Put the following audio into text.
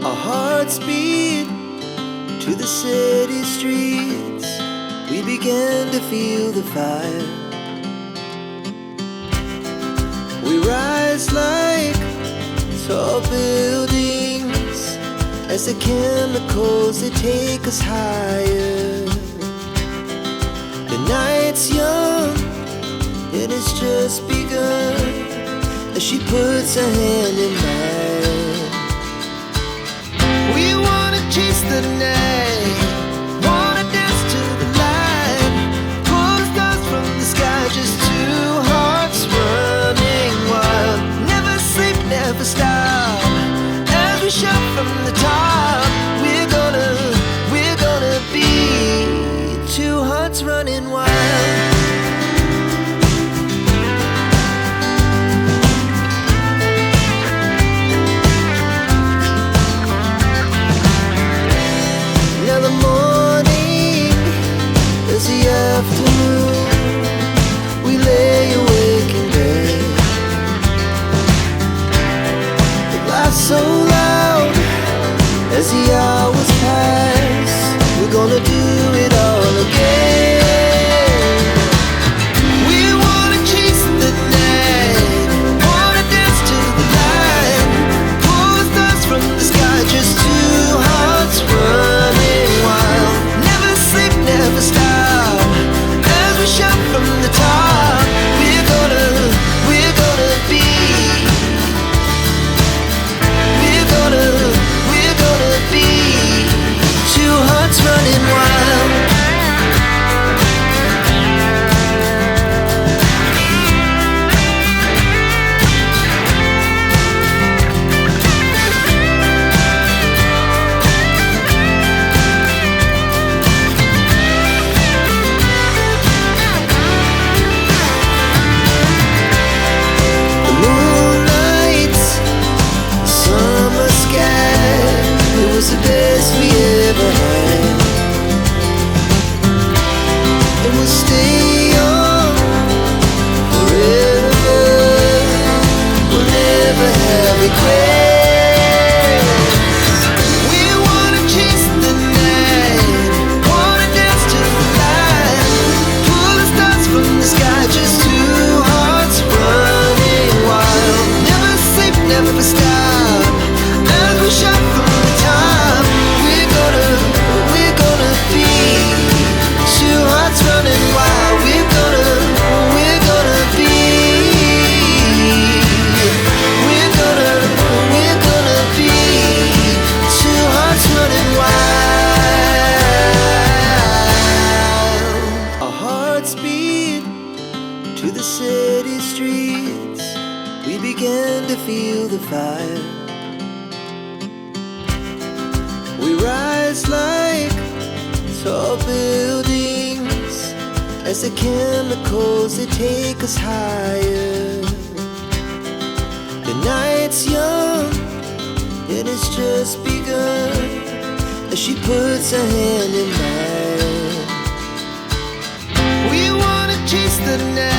Our hearts beat to the city streets. We began to feel the fire. We rise like tall buildings as the chemicals, they take us higher. The night's young, it has just begun, as she puts her hand in mine. We wanna chase the night, wanna dance to the light, pull the stars from the sky, just two hearts running wild. Never sleep, never stop, as we shout from the top. We're gonna be two hearts running wild. Afternoon, we lay awake in bed. The laughs so loud as the hours pass. We're gonna do it all again. We wanna chase the night, wanna dance to the light, pull the stars from the sky, just two hearts running wild. Never sleep, never stop, shout from the top. We're gonna be. We're gonna be two hearts running wild. The best we ever had, and we'll stay young forever. We'll never have regrets. We wanna chase the night, wanna dance to the light, pull the stars from the sky, just two hearts running wild. Never sleep, never stop, as we shout from the top. Running wild, we're gonna be. We're gonna be two hearts running wild. Our hearts beat to the city streets. We began to feel the fire. We rise like tall buildings as the chemicals, they take us higher. The night's young, it has just begun, as she puts her hand in mine. We wanna chase the night.